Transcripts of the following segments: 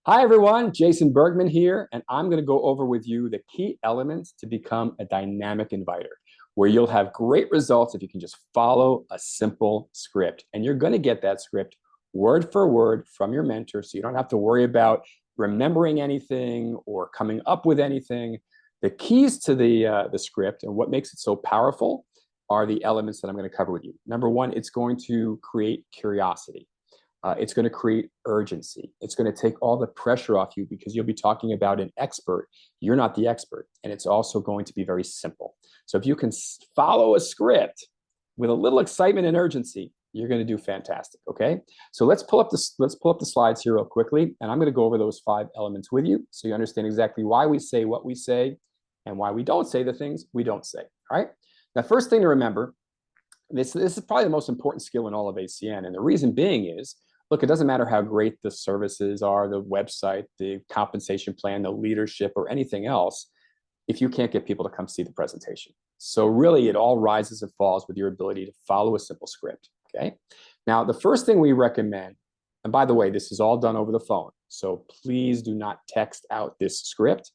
Hi, everyone. Jason Bergman here, and I'm going to go over with you the key elements to become a dynamic inviter, where you'll have great results if you can just follow a simple script. And you're going to get that script word for word from your mentor, so you don't have to worry about remembering anything or coming up with anything. The keys to the script and what makes it so powerful are the elements that I'm going to cover with you. Number one, it's going to create curiosity. It's going to create urgency. It's going to take all the pressure off you because you'll be talking about an expert. You're not the expert. And it's also going to be very simple. So if you can follow a script with a little excitement and urgency, you're going to do fantastic. Okay. So let's pull up the slides here real quickly. And I'm going to go over those 5 elements with you so you understand exactly why we say what we say and why we don't say the things we don't say. All right. Now, first thing to remember, this is probably the most important skill in all of ACN. And the reason being is, look, it doesn't matter how great the services are, the website, the compensation plan, the leadership, or anything else, if you can't get people to come see the presentation. So really, it all rises and falls with your ability to follow a simple script, okay? Now, the first thing we recommend, and by the way, this is all done over the phone, so please do not text out this script,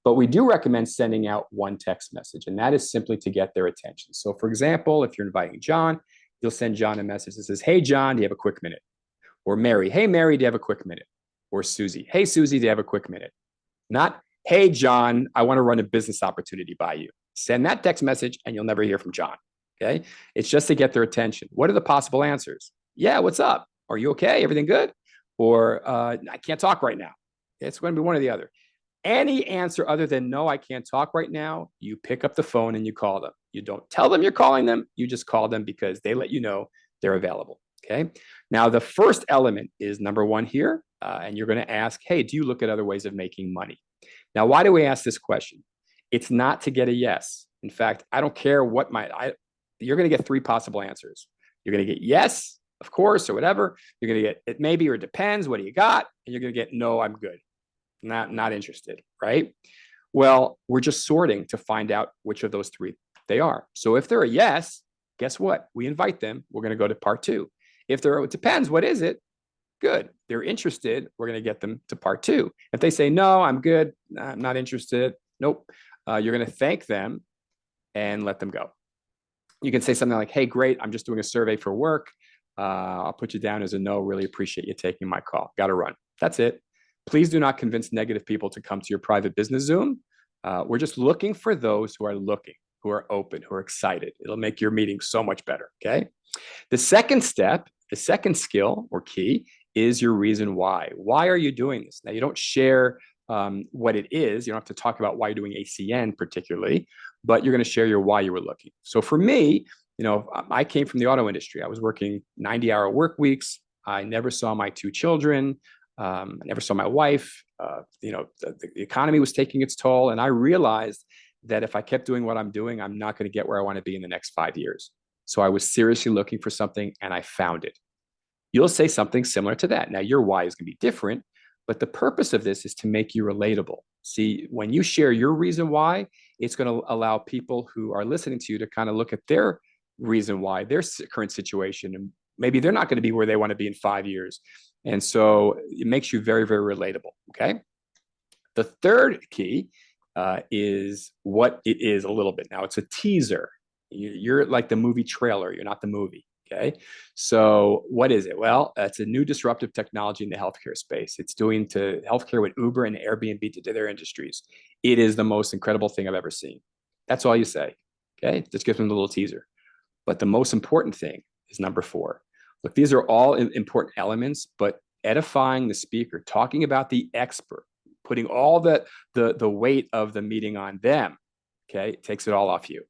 but we do recommend sending out one text message, and that is simply to get their attention. So for example, if you're inviting John, you'll send John a message that says, "Hey, John, do you have a quick minute?" Or Mary, "Hey, Mary, do you have a quick minute?" Or Susie, "Hey, Susie, do you have a quick minute?" Not, "Hey, John, I want to run a business opportunity by you." Send that text message and you'll never hear from John, okay? It's just to get their attention. What are the possible answers? "Yeah, what's up? Are you okay? Everything good?" Or, "I can't talk right now." It's going to be one or the other. Any answer other than "No, I can't talk right now," you pick up the phone and you call them. You don't tell them you're calling them. You just call them because they let you know they're available. Okay. Now, the first element is number one here, and you're going to ask, "Hey, do you look at other ways of making money?" Now, why do we ask this question? It's not to get a yes. In fact, I don't care what you're going to get 3 possible answers. You're going to get yes, of course, or whatever. You're going to get it maybe or it depends. What do you got? And you're going to get no, I'm good. Not interested, right? Well, we're just sorting to find out which of those 3 they are. So if they're a yes, guess what? We invite them. We're going to go to part 2. If it depends, what is it? Good. They're interested. We're going to get them to part 2. If they say, "No, I'm good. I'm not interested." Nope. You're going to thank them and let them go. You can say something like, "Hey, great. I'm just doing a survey for work. I'll put you down as a no. Really appreciate you taking my call. Got to run." That's it. Please do not convince negative people to come to your private business Zoom. We're just looking for those who are looking, who are open, who are excited. It'll make your meeting so much better. Okay. The second step, the second skill or key is your reason why. Why are you doing this? Now, you don't share what it is. You don't have to talk about why you're doing ACN particularly, but you're going to share your why you were looking. So for me, I came from the auto industry. I was working 90-hour work weeks. I never saw my 2 children. I never saw my wife. The economy was taking its toll. And I realized that if I kept doing what I'm doing, I'm not going to get where I want to be in the next 5 years. So I was seriously looking for something and I found it. You'll say something similar to that. Now, your why is going to be different, but the purpose of this is to make you relatable. See, when you share your reason why, it's going to allow people who are listening to you to kind of look at their reason why, their current situation, and maybe they're not going to be where they want to be in 5 years. And so it makes you very, very relatable. Okay. The third key is what it is a little bit. Now, it's a teaser. You're like the movie trailer. You're not the movie. Okay. So what is it? Well, it's a new disruptive technology in the healthcare space. It's doing to healthcare what Uber and Airbnb did to their industries. It is the most incredible thing I've ever seen. That's all you say. Okay. Just give them a little teaser. But the most important thing is number 4. Look, these are all important elements, but edifying the speaker, talking about the expert, putting all the weight of the meeting on them, okay, it takes it all off you.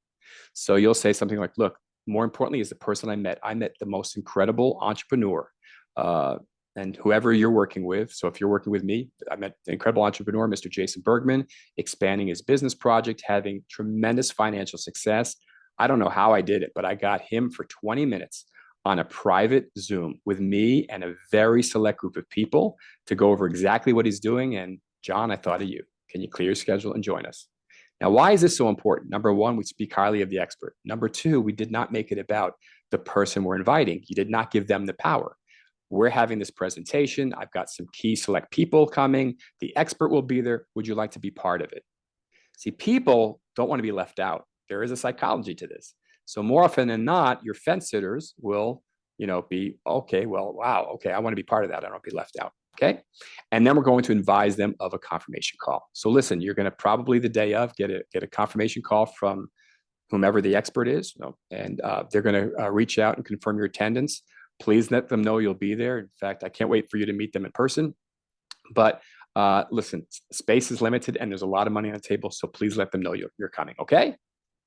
So you'll say something like, "Look, more importantly is the person I met the most incredible entrepreneur, and whoever you're working with." So if you're working with me, I met the incredible entrepreneur, Mr. Jason Bergman, expanding his business project, having tremendous financial success. I don't know how I did it, but I got him for 20 minutes on a private Zoom with me and a very select group of people to go over exactly what he's doing. And John, I thought of you. Can you clear your schedule and join us? Now, why is this so important? Number 1, we speak highly of the expert. Number 2, we did not make it about the person we're inviting. You did not give them the power. we're having this presentation. I've got some key select people coming. The expert will be there. Would you like to be part of it? See, people don't want to be left out. There is a psychology to this. So more often than not, your fence sitters will, be, okay, well, wow, okay, I want to be part of that. I don't be left out. Okay. And then we're going to advise them of a confirmation call. So listen, you're going to probably the day of get a confirmation call from whomever the expert is, and they're going to reach out and confirm your attendance. Please let them know you'll be there. In fact, I can't wait for you to meet them in person. But listen, space is limited and there's a lot of money on the table. So please let them know you're coming. Okay.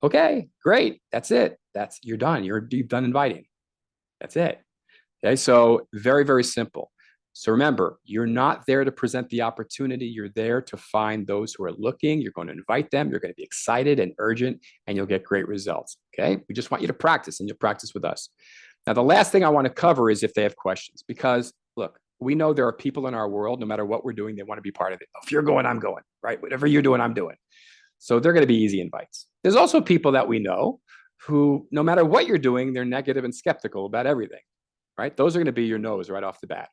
Okay, great. That's it. You're done. You've done inviting. That's it. Okay. So very, very simple. So remember, you're not there to present the opportunity. You're there to find those who are looking. You're going to invite them. You're going to be excited and urgent, and you'll get great results. Okay. We just want you to practice, and you'll practice with us. Now, the last thing I want to cover is if they have questions, because look, we know there are people in our world, no matter what we're doing, they want to be part of it. If you're going, I'm going, right? Whatever you're doing, I'm doing. So they're going to be easy invites. There's also people that we know who, no matter what you're doing, they're negative and skeptical about everything, right? Those are going to be your no's right off the bat,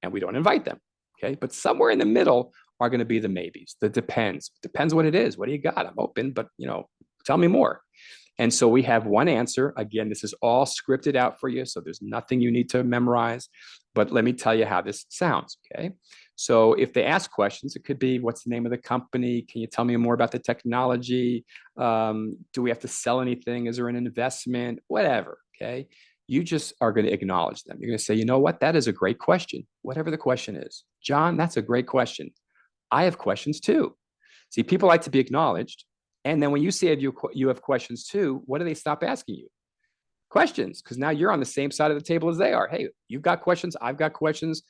and we don't invite them, okay? But somewhere in the middle are going to be the maybes, the depends. Depends what it is. What do you got? I'm open, but, tell me more. And so we have one answer. Again, this is all scripted out for you, so there's nothing you need to memorize. But let me tell you how this sounds, okay? So if they ask questions, it could be, what's the name of the company? Can you tell me more about the technology? Do we have to sell anything? Is there an investment? Whatever, okay? You just are going to acknowledge them. You're going to say, you know what? That is a great question. Whatever the question is. John, that's a great question. I have questions too. See, people like to be acknowledged. And then when you say you have questions too, what do they stop asking you? Questions, because now you're on the same side of the table as they are. Hey, you've got questions. I've got questions.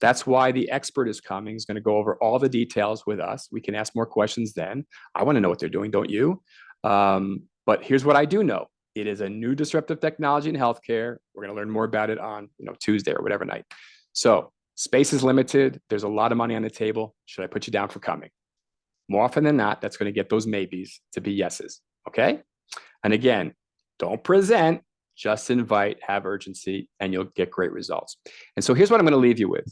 That's why the expert is coming. He's going to go over all the details with us. We can ask more questions then. I want to know what they're doing, don't you? But here's what I do know. It is a new disruptive technology in healthcare. We're going to learn more about it on Tuesday or whatever night. So space is limited. There's a lot of money on the table. Should I put you down for coming? More often than not, that's going to get those maybes to be yeses. Okay. And again, don't present, just invite, have urgency, and you'll get great results. And so here's what I'm going to leave you with.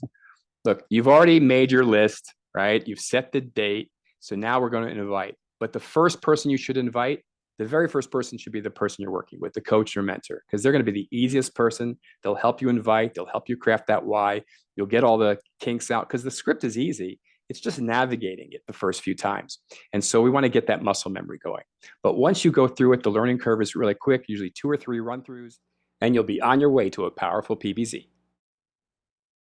Look, you've already made your list, right? You've set the date. So now we're going to invite. But the first person you should invite, the very first person should be the person you're working with, the coach or mentor, because they're going to be the easiest person. They'll help you invite. They'll help you craft that why. You'll get all the kinks out because the script is easy. It's just navigating it the first few times. And so we want to get that muscle memory going. But once you go through it, the learning curve is really quick, usually 2 or 3 run-throughs, and you'll be on your way to a powerful PBZ.